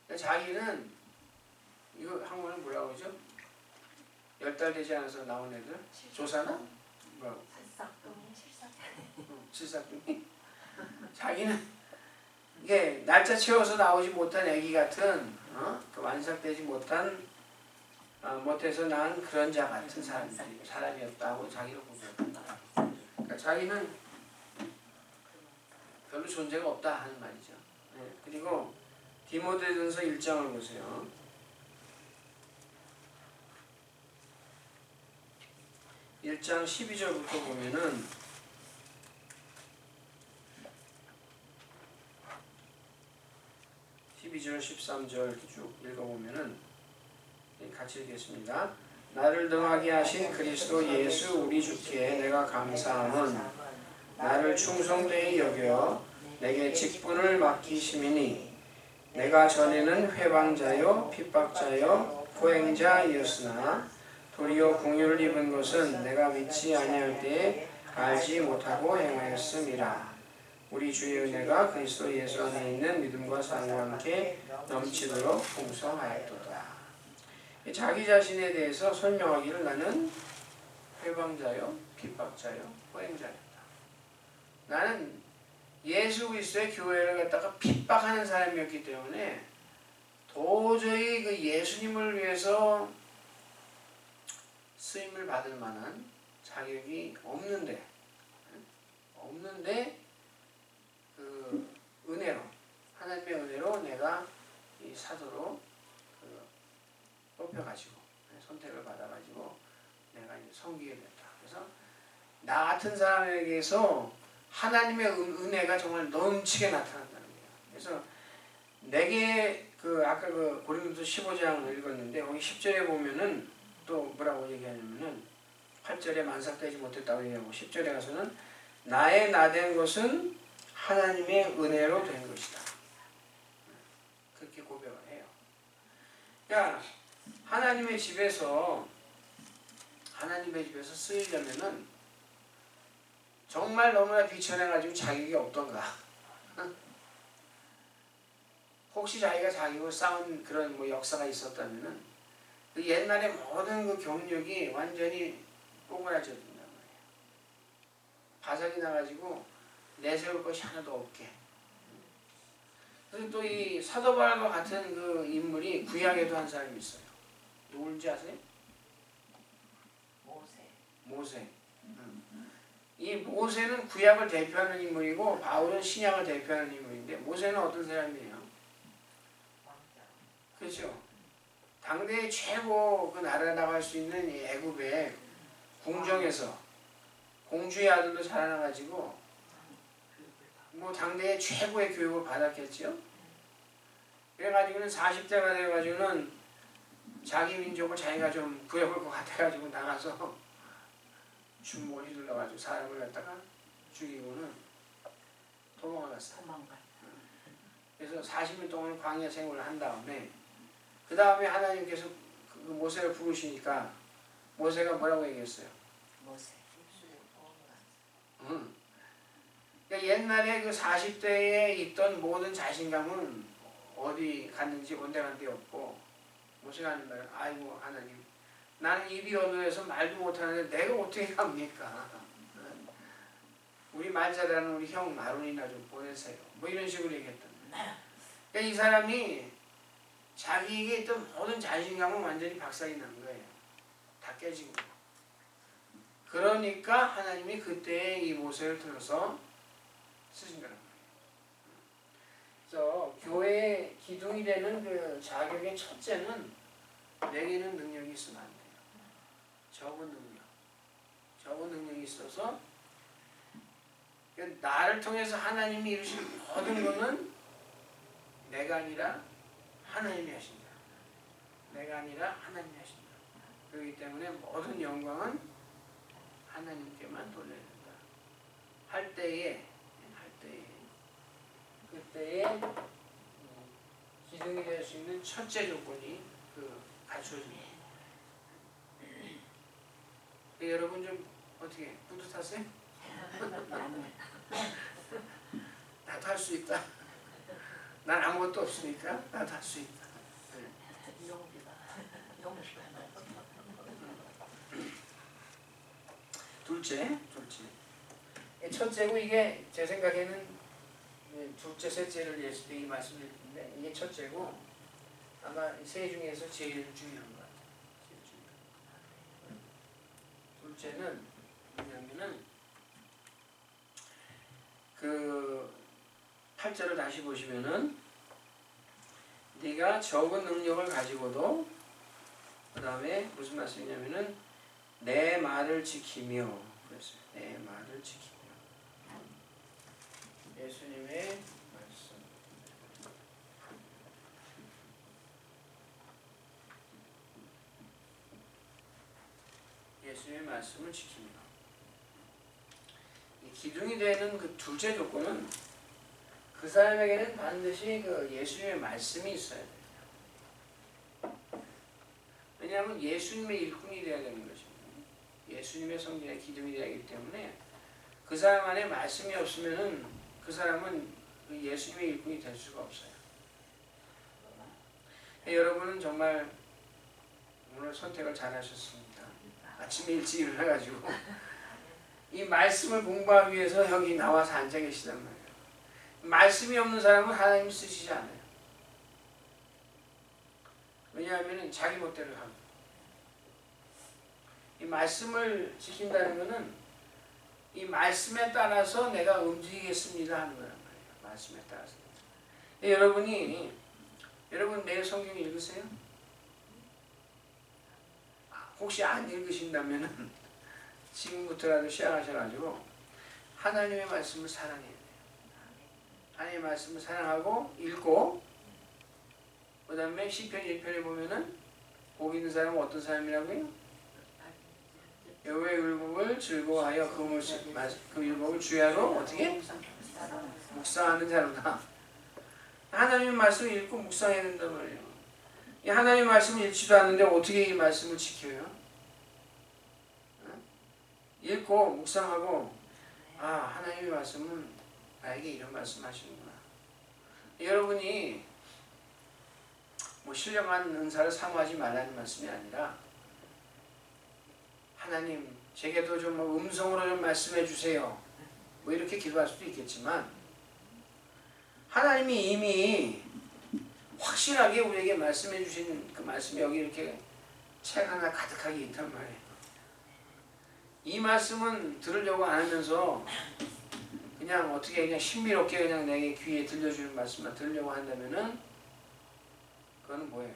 그러니까 자기는 이거 한국어는 뭐라고 그러죠? 10달 되지 않아서 나온 애들? 조사나? 뭐? 살싹동이 실싹. 칠삭둥이? 자기는 이게 날짜 채워서 나오지 못한 아기 같은 그 완성되지 못해서 낳은 그런 자 같은 사람이었다고 자기를 고백한다. 그러니까 자기는 별로 존재가 없다 하는 말이죠. 네. 그리고 디모데전서 1장을 보세요. 1장 12절부터 보면은 12절 13절 이렇게 쭉 읽어보면은 같이 읽겠습니다. 나를 등하게 하신 그리스도 예수 우리 주께 내가 감사함은 나를 충성되이 여겨 내게 직분을 맡기심이니 내가 전에는 회방자요 핍박자요 포행자이었으나 도리어 긍휼을 입은 것은 내가 믿지 아니할 때에 알지 못하고 행하였음이라. 우리 주의 은혜가 그리스도 예수 안에 있는 믿음과 사랑과 함께 넘치도록 풍성하였도다. 자기 자신에 대해서 설명하기를 나는 회방자요 핍박자요 포행자였다. 나는 예수 그리스도의 교회를 갖다가 핍박하는 사람이었기 때문에 도저히 그 예수님을 위해서 쓰임을 받을 만한 자격이 없는데 그 은혜로 하나님의 은혜로 내가 이 사도로 뽑혀가지고 선택을 받아가지고 내가 이제 섬기게 됐다. 그래서 나 같은 사람에게서 하나님의 은혜가 정말 넘치게 나타난다는 거예요. 그래서 내게 아까 고린도서 15장을 읽었는데 거기 10절에 보면은 또 뭐라고 얘기하냐면은 8절에 만삭되지 못했다고 얘기하고 10절에 가서는 나의 나된 것은 하나님의 은혜로 된 것이다. 그렇게 고백을 해요. 그러니까 하나님의 집에서 쓰이려면은 정말 너무나 비천해가지고 자격이 없던가. 혹시 자기가 자기하고 싸운 그런 역사가 있었다면은 그 옛날에 모든 그 경력이 완전히 꼬그라져진단 말이에요. 바삭이 나가지고 내세울 것이 하나도 없게. 그리고 또 이 사도 바울과 같은 그 인물이 구약에도 한 사람이 있어요. 누굴지 아세요? 모세. 이 모세는 구약을 대표하는 인물이고 바울은 신약을 대표하는 인물인데 모세는 어떤 사람이에요? 그렇죠. 당대의 최고 그 나라에 나갈 수 있는 이 애굽의 궁정에서 공주의 아들로 자라나가지고 뭐 당대의 최고의 교육을 받았겠죠. 그래가지고는 40대가 돼가지고는 자기 민족을 자기가 좀 구해볼 것 같아가지고 나가서 주먹을 휘둘러가지고 사람을 갖다가 죽이고는 도망갔어요. 그래서 40년 동안 광야 생활을 한 다음에 그 다음에 하나님께서 그 모세를 부르시니까 모세가 뭐라고 얘기했어요? 그러니까 옛날에 그 40대에 있던 모든 자신감은 어디 갔는지 온데간데 없고 모세가 하는 말은 아이고 하나님 나는 입이 어두워서 말도 못하는데 내가 어떻게 합니까? 우리 말 잘하는 우리 형 아론이나 좀 보내세요. 뭐 이런 식으로 얘기했던 거예요. 그러니까 이 사람이 자기에게 있던 모든 자신감은 완전히 박살이 난 거예요. 다 깨진 거예요. 그러니까 하나님이 그때 이 모세를 들어서 쓰신 거란 말이에요. 그래서 교회의 기둥이 되는 그 자격의 첫째는 내게는 능력이 있으면 안 돼요. 적은 능력이 있어서 나를 통해서 하나님이 이루신 모든 것은 내가 아니라 하나님이 하신다. 내가 아니라 하나님이 하신다. 그렇기 때문에 모든 영광은 하나님께만 돌려야 된다. 할 때에 그때에 기둥이 될 수 있는 첫째 조건이 갖춰집니다. 여러분 좀 어떻게 뿌듯하세요? 나도 할 수 있다. 난 아무것도 없으니까 나도 할 수 있다. 둘째. 첫째고 이게 제 생각에는 둘째, 셋째를 예수님이 말씀드릴 텐데 이게 첫째고 아마 세 중에서 제일 중요한 것 같아요. 제일 중요한. 둘째는 뭐냐면은 그 8절을 다시 보시면은 네가 적은 능력을 가지고도 그 다음에 무슨 말씀이냐면은 내 말을 지키며 그랬어요. 내 말을 지키며 예수님의 말씀. 예수님의 말씀을 지키며 이 기둥이 되는 그 둘째 조건은 그 사람에게는 반드시 그 예수님의 말씀이 있어야 돼요. 왜냐하면 예수님의 일꾼이 되어야 되는 것입니다. 예수님의 성전의 기둥이 되어야 하기 때문에 그 사람 안에 말씀이 없으면은 그 사람은 그 예수님의 일꾼이 될 수가 없어요. 여러분은 정말 오늘 선택을 잘 하셨습니다. 아침에 일찍 일어나가지고 이 말씀을 공부하기 위해서 여기 나와서 앉아 계시단 말이에요. 말씀이 없는 사람은 하나님 쓰시지 않아요. 왜냐하면 자기 멋대로 합니다. 이 말씀을 지킨다는 것은 이 말씀에 따라서 내가 움직이겠습니다 하는 거란 말이에요. 말씀에 따라서. 여러분 내일 성경 읽으세요? 혹시 안 읽으신다면 지금부터라도 시작하셔가지고 하나님의 말씀을 사랑해야 돼요. 하나님의 말씀을 사랑하고 읽고 그 다음에 시편 1편에 보면은 복 있는 사람은 어떤 사람이라고요? 여호와의 율법을 즐거워하여 그 율법을 주야로 어떻게? 묵상하는 자로다. 하나님의 말씀을 읽고 묵상해야 된단 말이에요. 이 하나님의 말씀을 읽지도 않는데 어떻게 이 말씀을 지켜요? 읽고 묵상하고 하나님의 말씀은 나에게 이런 말씀하시는구나. 여러분이 뭐 신령한 은사를 사모하지 말라는 말씀이 아니라 하나님 제게도 좀 음성으로 좀 말씀해 주세요. 뭐 이렇게 기도할 수도 있겠지만 하나님이 이미 확실하게 우리에게 말씀해 주신 그 말씀이 여기 이렇게 책 하나 가득하게 있단 말이에요. 이 말씀은 들으려고 안 하면서 그냥 어떻게 그냥 신비롭게 그냥 내게 귀에 들려주는 말씀만 들으려고 한다면은 그거는 뭐예요?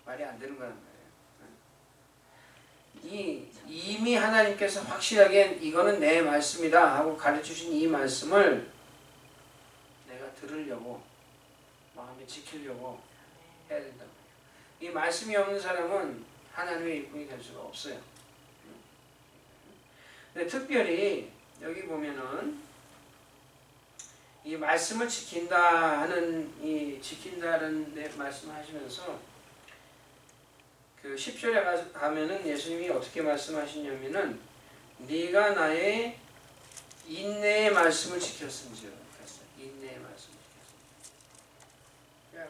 말이 안 되는 거란 말이에요. 이미 하나님께서 확실하게 이거는 내 말씀이다 하고 가르쳐주신 이 말씀을 내가 들으려고 마음에 지키려고 해야 된단 말이에요. 이 말씀이 없는 사람은 하나님의 일꾼이 될 수가 없어요. 근데 특별히 여기 보면은 이 말씀을 지킨다 하는 이 지킨다는 데 말씀하시면서 그 10절에 가면은 예수님이 어떻게 말씀하시냐면은 네가 나의 인내의 말씀을 지켰은지요. 인내의 말씀을 지켰습니다.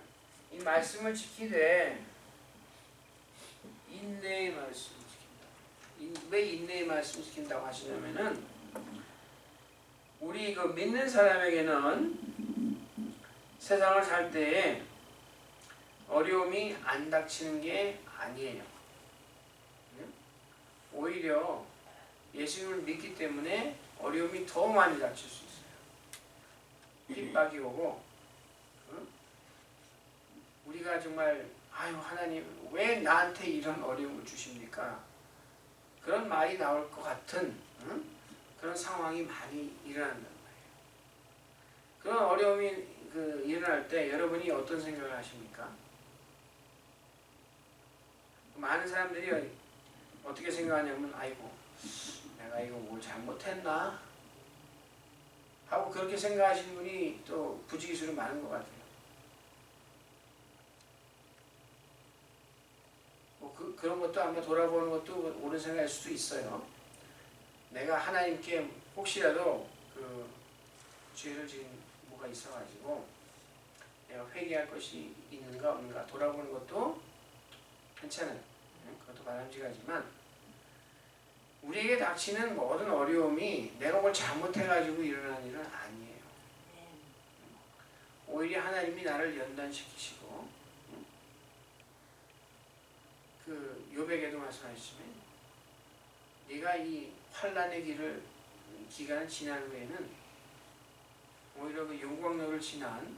이 말씀을 지키되 인내의 말씀을 지킨다. 왜 인내의 말씀을 지킨다고 하시냐면은 우리 그 믿는 사람에게는 세상을 살 때에 어려움이 안 닥치는 게 아니에요. 오히려 예수님을 믿기 때문에 어려움이 더 많이 닥칠 수 있어요. 핍박이 오고 우리가 정말 하나님 왜 나한테 이런 어려움을 주십니까? 그런 말이 나올 것 같은 그런 상황이 많이 일어난단 말이에요. 그런 어려움이 일어날 때 여러분이 어떤 생각을 하십니까? 많은 사람들이 어떻게 생각하냐면 아이고 내가 이거 뭘 잘못했나? 하고 그렇게 생각하시는 분이 또 부지기수로 많은 것 같아요. 뭐 그런 것도 아마 돌아보는 것도 옳은 생각일 수도 있어요. 내가 하나님께 혹시라도 그 죄를 지은 뭐가 있어가지고 내가 회개할 것이 있는가 없는가 돌아보는 것도 괜찮아요. 그것도 바람직하지만 우리에게 닥치는 모든 어려움이 내가 뭘 잘못해가지고 일어나는 일은 아니에요. 오히려 하나님이 나를 연단시키시고, 그 욥에게도 말씀하시지만 네가 이 환난의 기간을 지난 후에는 오히려 그 용광로를 지난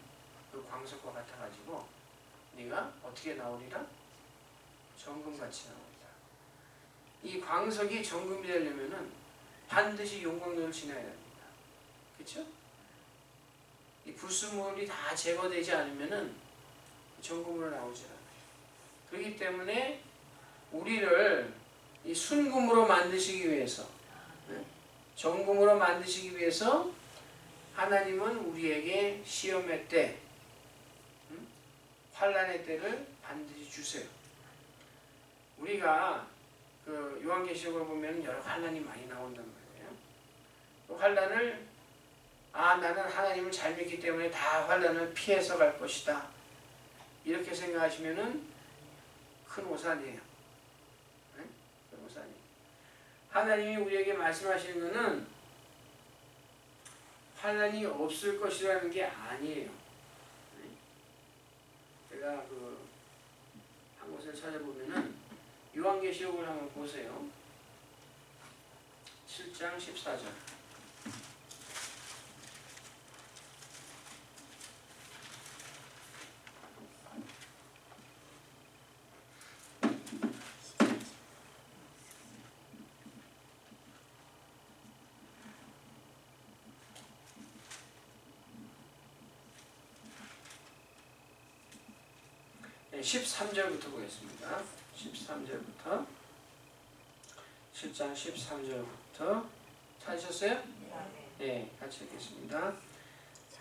그 광석과 같아가지고 네가 어떻게 나오리라? 정금같이 나오리라. 이 광석이 정금이 되려면은 반드시 용광로를 지나야 됩니다. 그렇죠? 이 불순물이 다 제거되지 않으면은 정금으로 나오지 않아요. 그렇기 때문에 우리를 이 순금으로 만드시기 위해서, 정금으로 만드시기 위해서 하나님은 우리에게 시험의 때, 환난의 때를 반드시 주세요. 우리가 그 요한계시록을 보면 여러 환난이 많이 나온단 말이에요. 그 환난을 나는 하나님을 잘 믿기 때문에 다 환난을 피해서 갈 것이다. 이렇게 생각하시면은 큰 오산이에요. 네? 큰 오산이에요. 하나님이 우리에게 말씀하시는 것은 환난이 없을 것이라는 게 아니에요. 네? 제가 한 곳을 찾아보면은 요한계시록을 한번 보세요. 7장 14절. 네, 13절부터 보겠습니다. 13절부터 7장 13절부터 찾으셨어요? 네, 같이 읽겠습니다.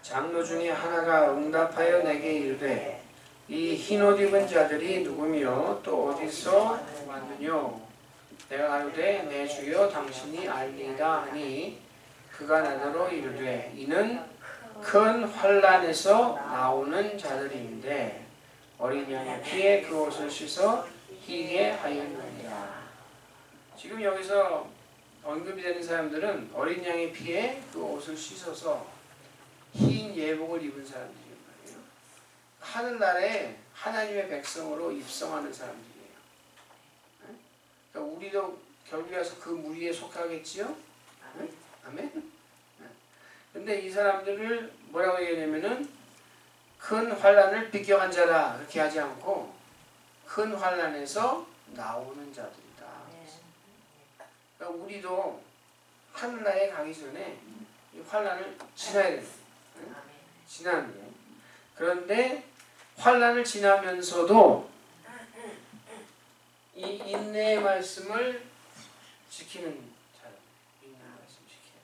장로 중에 하나가 응답하여 내게 이르되 이 흰옷 입은 자들이 누구며 또 어디서 왔느뇨? 내가 가로되 내 주여 당신이 알리이다 하니 그가 나더러 이르되 이는 큰 환난에서 나오는 자들인데 어린 양의 피에 그 옷을 씻어 희게 하였느니라. 지금 여기서 언급이 되는 사람들은 어린 양의 피에 그 옷을 씻어서 흰 예복을 입은 사람들이란 말이에요. 하늘나라에 하나님의 백성으로 입성하는 사람들이에요. 그러니까 우리도 결국에 와서 그 무리에 속하겠지요? 아멘? 근데 이 사람들을 뭐라고 얘기하냐면은 큰 환난을 비껴간 자라 그렇게 하지 않고 큰 환난에서 나오는 자들이다. 그러니까 우리도 하늘나라에 가기 전에 이 환난을 지나야 됩니다. 지나는 거예요. 그런데 환난을 지나면서도 이 인내의 말씀을 지키는 사람, 인내의 말씀 지켜야 돼요.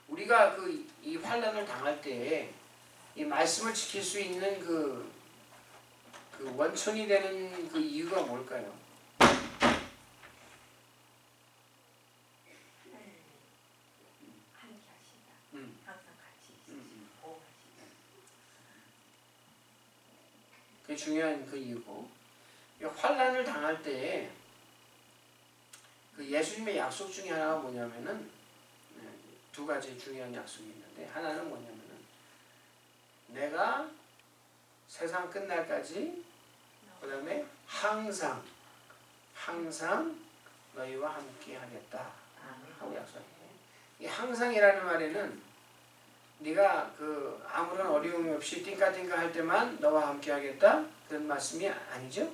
우리가 이 환난을 당할 때에 이 말씀을 지킬 수 있는 그 원천이 되는 그 이유가 뭘까요? 함께 하시다. 항상 같이 보호하시다. 그게 중요한 그 이유고, 이 환난을 당할 때에 그 예수님의 약속 중에 하나가 뭐냐면은 두 가지 중요한 약속이 있는데 하나는 뭐냐면은 내가 세상 끝날까지 그 다음에 항상 너희와 함께 하겠다 하고 약속해요. 이 항상이라는 말에는 네가 아무런 어려움이 없이 띵까띵까 할 때만 너와 함께 하겠다 그런 말씀이 아니죠.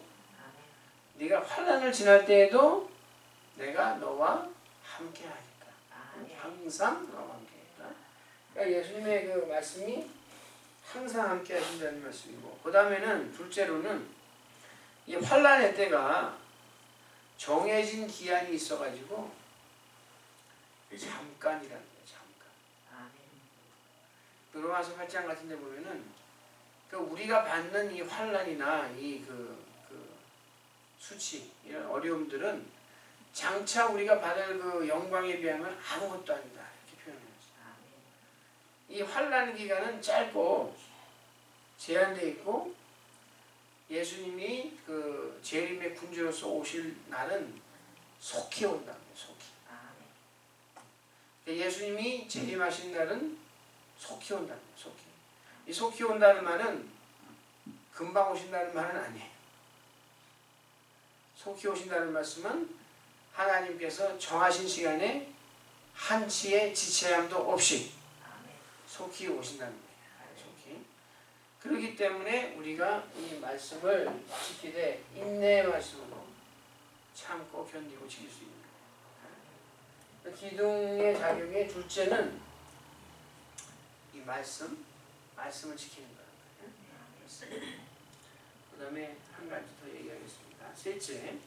네가 환난을 지날 때에도 내가 너와 함께 하겠다. 항상 너와 함께 하겠다. 그러니까 예수님의 그 말씀이 항상 함께 하신다는 말씀이고, 그 다음에는 둘째로는 이 환난의 때가 정해진 기한이 있어가지고 잠깐이라는 거예요. 잠깐. 로마서 8장 같은 데 보면은 우리가 받는 이 환난이나 이 수치 이런 어려움들은 장차 우리가 받을 그 영광에 비하면 아무것도 아니다 이렇게 표현해요. 이 환난 기간은 짧고 제한되어 있고 예수님이 그 재림의 군주로서 오실 날은 속히 온다. 속히. 예수님이 재림하신 날은 속히 온다. 속히. 이 속히 온다는 말은 금방 오신다는 말은 아니에요. 속히 오신다는 말씀은 하나님께서 정하신 시간에 한치의 지체함도 없이 속히 오신다는 거예요. 속히. 그렇기 때문에 우리가 이 말씀을 지키되 인내의 말씀으로 참고 견디고 지킬 수 있는 거예요. 기둥의 작용의 둘째는 이 말씀을 지키는 거예요. 그 다음에 한 가지 더 얘기하겠습니다. 셋째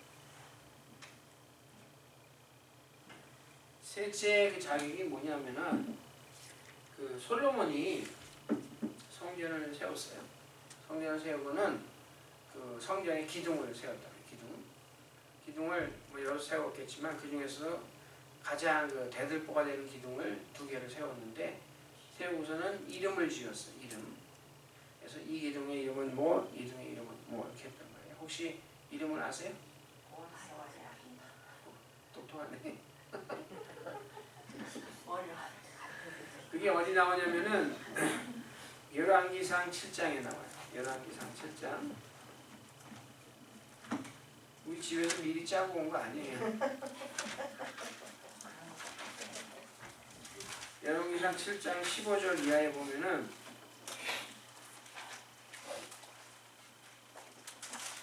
그 자격이 뭐냐면은 그 솔로몬이 성전을 세웠어요. 성전을 세우고는 그 성전에 기둥을 세웠다. 기둥을 뭐 여러 세웠겠지만 그 중에서 가장 그 대들보가 되는 기둥을 2개를 세웠는데 세우고서는 이름을 지었어요. 그래서 이 기둥의 이름은 뭐, 이 기둥의 이름은 뭐 이렇게 했단 말이에요. 혹시 이름을 아세요? 똑똑하네. 그게 어디 나오냐면은 열왕기상 7장에 나와요. 열왕기상 7장. 우리 집에서 미리 짜고 온 거 아니에요. 열왕기상 7장 15절 이하에 보면은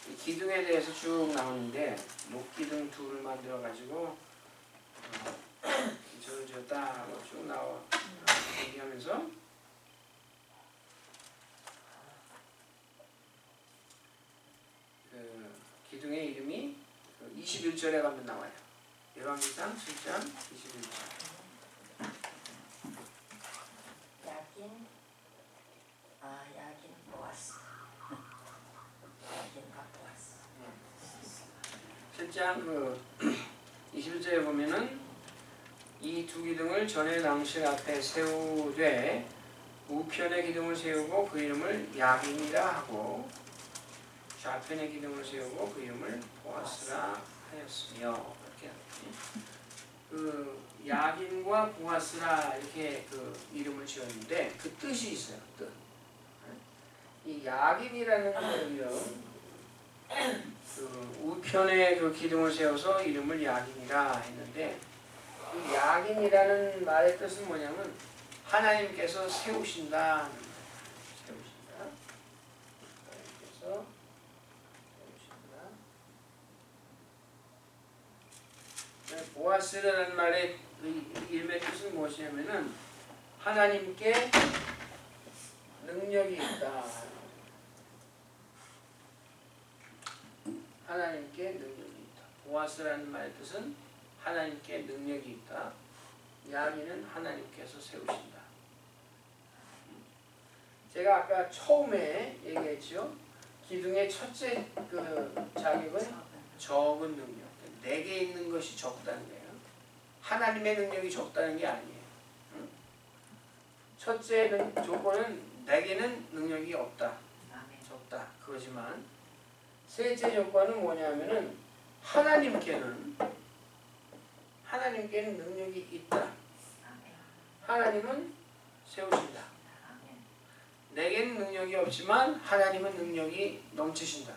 이 기둥에 대해서 쭉 나오는데 목기둥 둘을 만들어 가지고 저다 하고 쭉 나와 얘기하면서 그 기둥의 이름이 21절에 가면 나와요. 열왕기상 7장 21절. 야긴 보았어. 7장 21절에 보면은 이 2기둥을 전의 낭실 앞에 세우되 우편의 기둥을 세우고 그 이름을 야긴이라 하고 좌편의 기둥을 세우고 그 이름을 보아스라 하였으며 이렇게 그 야긴과 보아스라 이렇게 그 이름을 지었는데 그 뜻이 있어요. 뜻. 이 야긴이라는 그 이름 그 우편에 그 기둥을 세워서 이름을 야긴이라 했는데 그 야긴이라는 말의 뜻은 뭐냐면 하나님께서 세우신다. 세우신다. 하나님께서 세우신다. 보아스라는 말의 그 이름의 뜻은 무엇이냐면은 하나님께 능력이 있다. 하나님께 능력이 있다. 보아스라는 말의 뜻은 하나님께 능력이 있다. 야긴은 하나님께서 세우신다. 제가 아까 처음에 얘기했죠. 기둥의 첫째 그 자격은 적은 능력. 내게 있는 것이 적다는 거예요. 하나님의 능력이 적다는 게 아니에요. 첫째 조건은 내게는 능력이 없다. 적다. 그거지만 셋째 조건은 뭐냐면은 하나님께는 능력이 있다. 하나님은 세우신다. 내게는 능력이 없지만 하나님은 능력이 넘치신다.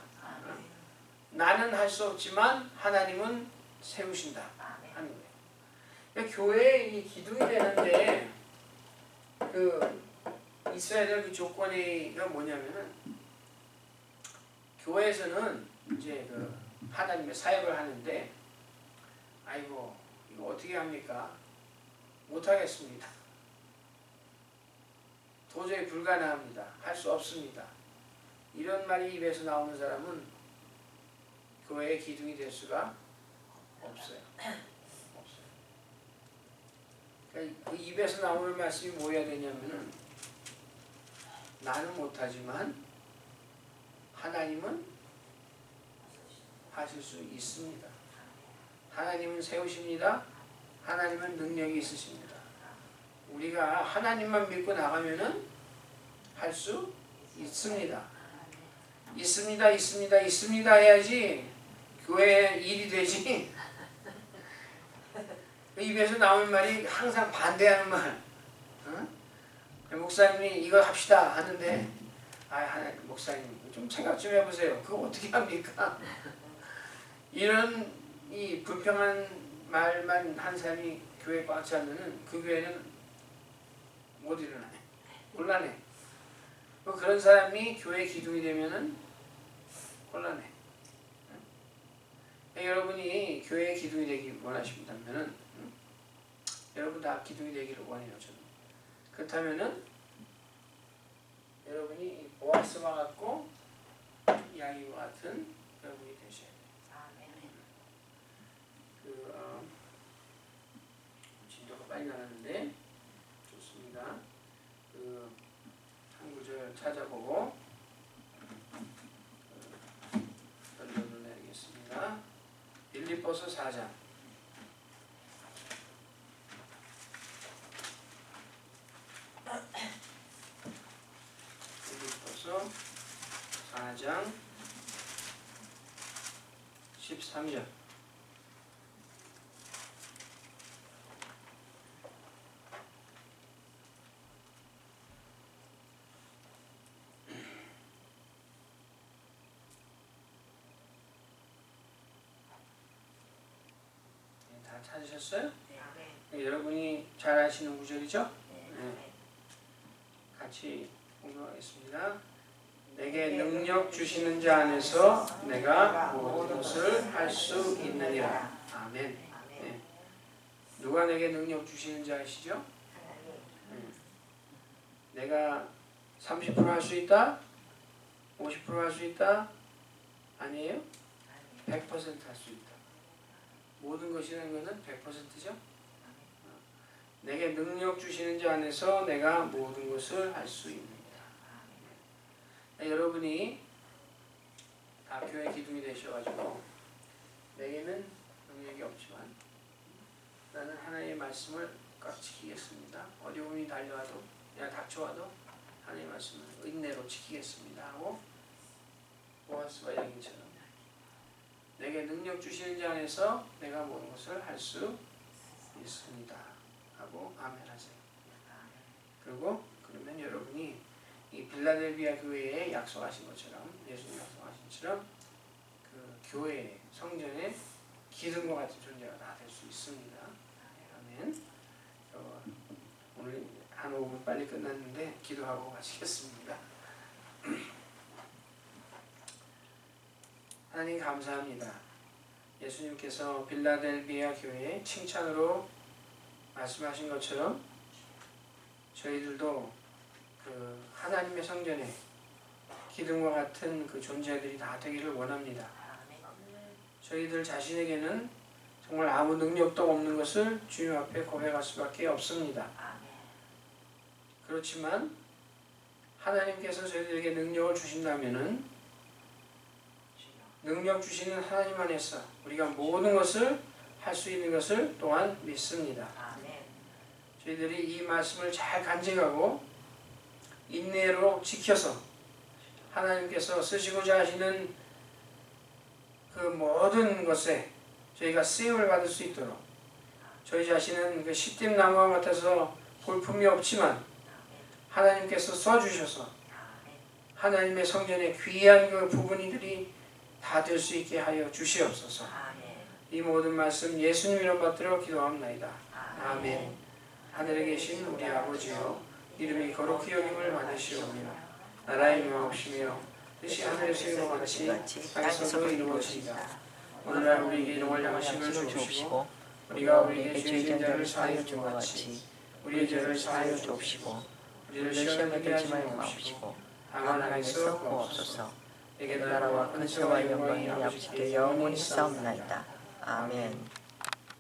나는 할 수 없지만 하나님은 세우신다 하는 거예요. 그러니까 교회에 이 기둥이 되는데 그 있어야 될 그 조건이가 뭐냐면은 교회에서는 이제 그 하나님의 사역을 하는데 아이고 이거 어떻게 합니까? 못하겠습니다. 도저히 불가능합니다. 할 수 없습니다. 이런 말이 입에서 나오는 사람은 교회의 기둥이 될 수가 없어요. 그러니까 그 입에서 나오는 말씀이 뭐여야 되냐면은 나는 못하지만 하나님은 하실 수 있습니다. 하나님은 세우십니다. 하나님은 능력이 있으십니다. 우리가 하나님만 믿고 나가면은 할 수 있습니다. 있습니다, 있습니다, 있습니다 해야지 교회 일이 되지. 입에서 나오는 말이 항상 반대하는 말. 어? 목사님이 이거 합시다 하는데 하나님 목사님 좀 생각 좀 해보세요. 그거 어떻게 합니까? 이런 이 불평한 말만 한 사람이 교회에 꽉 차면은 그 교회는 못 일어나요. 곤란해. 그런 사람이 교회 기둥이 되면은 곤란해. 여러분이 교회 기둥이 되기 원하신다면은 여러분 다 기둥이 되기를 원해요. 저는. 그렇다면은 여러분이 보아스와 같고 야기와 같은 여러분이 되셔야 돼요. 진도가 빨리 나가는데 좋습니다. 한 구절 찾아보고 결론을 내리겠습니다. 빌립보서 4장. 빌립보서 4장 13절. 다 찾으셨어요? 네. 여러분이 잘 아시는 구절이죠? 네. 같이 공부하겠습니다. 내게 능력 주시는 자 안에서 내가 모든 것을 할 수 있느니라. 아멘. 네. 누가 내게 능력 주시는 자 아시죠? 내가 30% 할 수 있다? 50% 할 수 있다? 아니에요? 100% 할 수 있다. 모든 것이라는 것은 100%죠? 내게 능력 주시는 자 안에서 내가 모든 것을 할 수 있느니라. 여러분이 다 교회 기둥이 되셔가지고 내게는 능력이 없지만 나는 하나님의 말씀을 꽉 지키겠습니다. 어려움이 달려와도 닥쳐와도 하나님의 말씀을 은혜로 지키겠습니다 하고 보아스와 야긴처럼 내게 능력 주시는 자 안에서 내가 모든 것을 할 수 있습니다 하고 아멘하세요. 그리고 그러면 여러분이 이 빌라델비아 교회에 약속하신 것처럼 예수님 약속하신 것처럼 그 교회 성전의 기둥과 같은 존재가 다 될 수 있습니다. 아멘. 오늘 한 5분 빨리 끝났는데 기도하고 마치겠습니다. 하나님 감사합니다. 예수님께서 빌라델비아 교회에 칭찬으로 말씀하신 것처럼 저희들도 그 하나님의 성전에 기둥과 같은 그 존재들이 다 되기를 원합니다. 저희들 자신에게는 정말 아무 능력도 없는 것을 주님 앞에 고백할 수밖에 없습니다. 그렇지만 하나님께서 저희들에게 능력을 주신다면은 능력 주시는 하나님 안에서 우리가 모든 것을 할 수 있는 것을 또한 믿습니다. 저희들이 이 말씀을 잘 간직하고 인내로 지켜서 하나님께서 쓰시고자 하시는 그 모든 것에 저희가 쓰임을 받을 수 있도록 저희 자신은 그 시딤 나무와 같아서 볼품이 없지만 하나님께서 써주셔서 하나님의 성전에 귀한 그 부분이들이 다 될 수 있게 하여 주시옵소서. 이 모든 말씀 예수님 이름 받들어 기도합나이다. 아멘. 하늘에 계신 우리 아버지여 이름이 거룩히 여김을 받으시오며 나라의 명하옵시며 뜻이 하늘에서 이루어 같이 땅에서도 이루어지이다. 오늘날 우리에게 일용할 양식을 주옵시고 우리가 우리에게 죄 지은 자를 사하여 준 것 같이 우리의 죄를 사하여 주옵시고 우리를 시험에 들지 말고 마옵시고 다만 하나님께서 구하옵소서. 내게 나라와 근세와 영광이 아버지께 영원히 싸움나이다. 아멘.